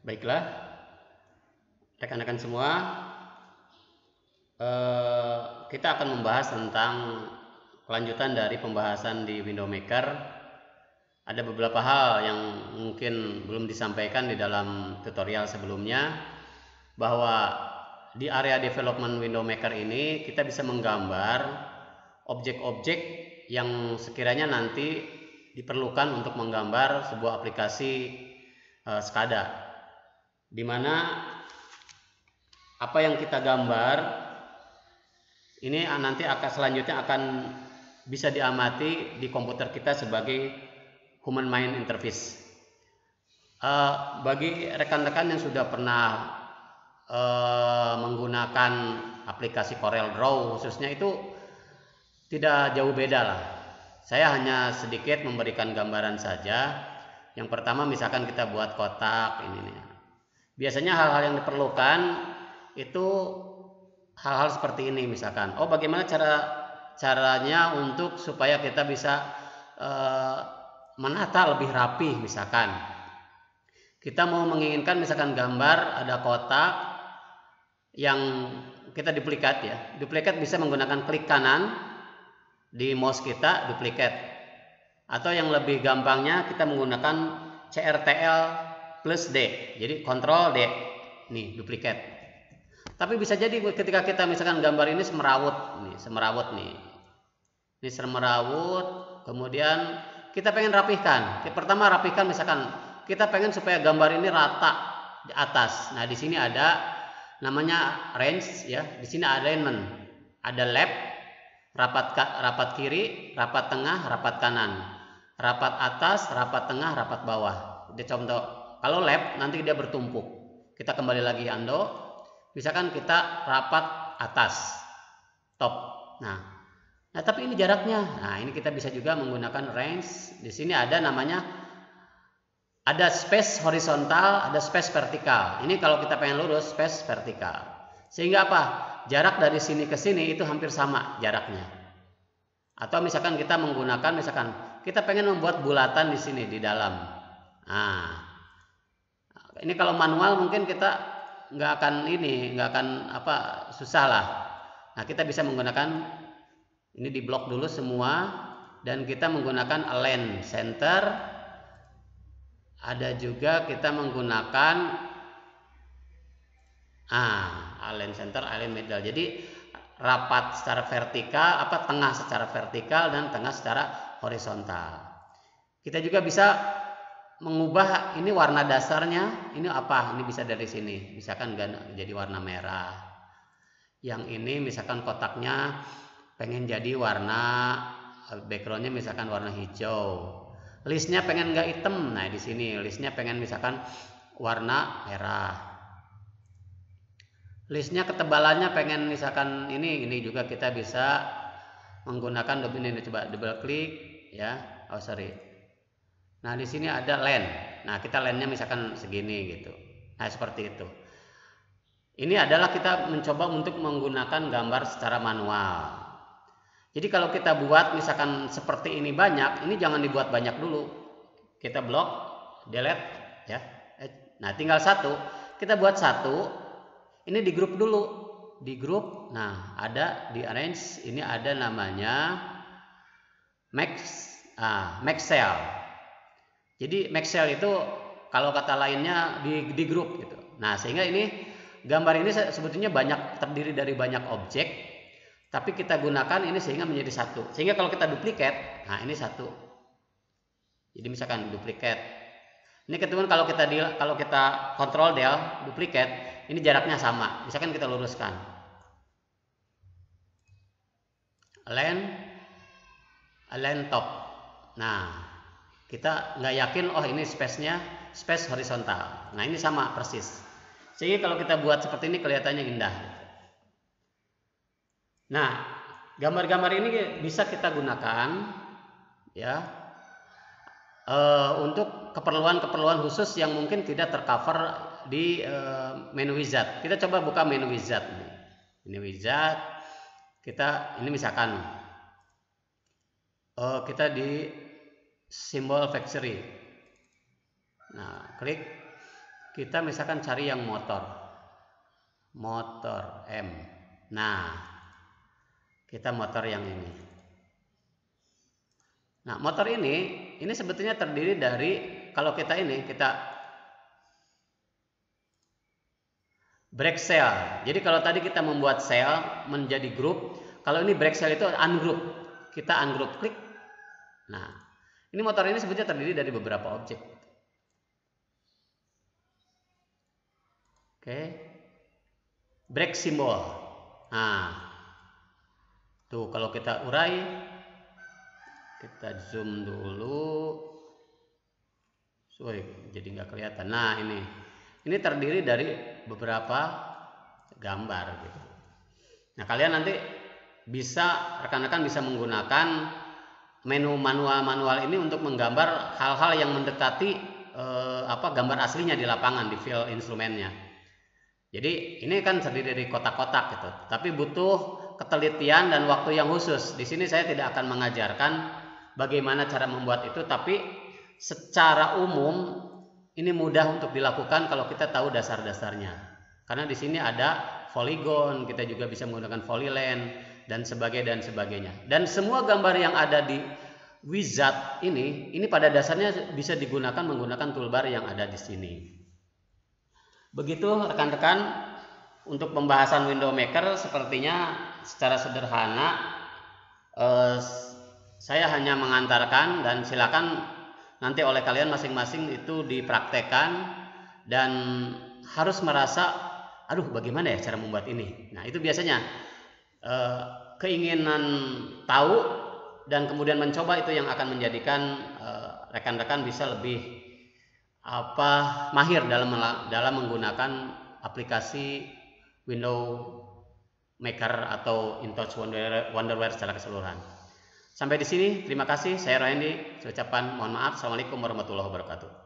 Baiklah, rekan-rekan semua, kita akan membahas tentang kelanjutan dari pembahasan di Window Maker. Ada beberapa hal yang mungkin belum disampaikan di dalam tutorial sebelumnya, bahwa di area development Window Maker ini kita bisa menggambar objek-objek yang sekiranya nanti diperlukan untuk menggambar sebuah aplikasi SCADA, di mana apa yang kita gambar ini nanti selanjutnya akan bisa diamati di komputer kita sebagai human mind interface. Bagi rekan-rekan yang sudah pernah menggunakan aplikasi Corel Draw khususnya, itu tidak jauh beda lah. Saya hanya sedikit memberikan gambaran saja. Yang pertama, misalkan kita buat kotak ini nih. Biasanya hal-hal yang diperlukan itu hal-hal seperti ini, misalkan, bagaimana caranya untuk supaya kita bisa menata lebih rapi. Misalkan kita mau menginginkan misalkan gambar ada kotak yang kita duplikat ya. Duplikat bisa menggunakan klik kanan di mouse kita, duplikat. Atau yang lebih gampangnya kita menggunakan CTRL plus D. Jadi Ctrl D. Nih, duplikat. Tapi bisa jadi ketika kita misalkan gambar ini semerawut nih. Ini semerawut, kemudian kita pengen rapihkan. Pertama rapihkan, misalkan kita pengen supaya gambar ini rata di atas. Nah, di sini ada namanya range ya. Di sini alignment. Ada left, rapat kiri, rapat tengah, rapat kanan. Rapat atas, rapat tengah, rapat bawah. Ini contoh. Kalau left nanti dia bertumpuk. Kita kembali lagi undo. Misalkan kita rapat atas, top. Nah, tapi ini jaraknya. Nah, ini kita bisa juga menggunakan range. Di sini ada namanya, ada space horizontal, ada space vertikal. Ini kalau kita pengen lurus, space vertikal. Sehingga apa? Jarak dari sini ke sini itu hampir sama jaraknya. Atau misalkan kita menggunakan, misalkan kita pengen membuat bulatan di sini di dalam. Nah, ini kalau manual mungkin kita nggak akan susah lah. Nah, kita bisa menggunakan ini, di blok dulu semua, dan kita menggunakan align center. Ada juga kita menggunakan align center, align middle. Jadi rapat secara vertikal, tengah secara vertikal dan tengah secara horizontal. Kita juga bisa mengubah ini warna dasarnya. Ini apa? Ini bisa dari sini. Misalkan jadi warna merah. Yang ini misalkan kotaknya pengen jadi warna, backgroundnya misalkan warna hijau. Listnya pengen nggak hitam. Nah, di sini listnya pengen misalkan warna merah. Listnya ketebalannya pengen misalkan ini juga kita bisa menggunakan double klik ya. Nah, di sini ada line. Nah, kita line-nya misalkan segini gitu. Nah, seperti itu. Ini adalah kita mencoba untuk menggunakan gambar secara manual. Jadi kalau kita buat misalkan seperti ini banyak, ini jangan dibuat banyak dulu. Kita blok, delete ya. Nah, tinggal satu. Kita buat satu. Ini di grup dulu. Di grup. Nah, ada di arrange, ini ada namanya max cell. Jadi max cell itu kalau kata lainnya di grup gitu. Nah, sehingga ini gambar ini sebetulnya terdiri dari banyak objek, tapi kita gunakan ini sehingga menjadi satu. Sehingga kalau kita duplikat, nah ini satu. Jadi misalkan duplikat. Ini kemudian kalau kita Ctrl Del duplikat, ini jaraknya sama. Misalkan kita luruskan. Align top. Nah, kita nggak yakin, ini space horizontal. Nah, ini sama persis. Sehingga kalau kita buat seperti ini kelihatannya indah. Nah, gambar-gambar ini bisa kita gunakan ya untuk keperluan khusus yang mungkin tidak tercover di menu wizard. Kita coba buka menu wizard. Ini wizard. Ini misalkan kita di simbol factory. Nah, klik. kita misalkan cari yang motor M. Nah, kita motor yang ini. Nah, motor ini sebetulnya terdiri dari, kalau kita break cell. Jadi kalau tadi kita membuat sel menjadi grup, kalau ini break cell itu ungroup. Kita ungroup, klik. Nah, ini motor ini sebetulnya terdiri dari beberapa objek. Oke. Break simbol. Nah, tuh kalau kita urai, kita zoom dulu. Jadi nggak kelihatan. Nah, ini terdiri dari beberapa gambar gitu. Nah, kalian nanti rekan-rekan bisa menggunakan menu manual ini untuk menggambar hal-hal yang mendekati gambar aslinya di lapangan, di file instrumennya. Jadi ini kan terdiri dari kotak-kotak gitu, tapi butuh ketelitian dan waktu yang khusus. Di sini saya tidak akan mengajarkan bagaimana cara membuat itu, tapi secara umum ini mudah untuk dilakukan kalau kita tahu dasar-dasarnya. Karena di sini ada polygon, kita juga bisa menggunakan polyline dan sebagainya. Dan semua gambar yang ada di wizard ini pada dasarnya bisa digunakan menggunakan toolbar yang ada di sini. Begitu rekan-rekan untuk pembahasan Window Maker, sepertinya secara sederhana saya hanya mengantarkan, dan silakan nanti oleh kalian masing-masing itu dipraktekkan dan harus merasa, aduh bagaimana ya cara membuat ini. Nah, itu biasanya keinginan tahu dan kemudian mencoba itu yang akan menjadikan rekan-rekan bisa lebih mahir dalam menggunakan aplikasi Window Maker atau InTouch Wonderware secara keseluruhan. Sampai di sini, terima kasih. Saya Randy. Saya ucapkan mohon maaf. Assalamualaikum warahmatullahi wabarakatuh.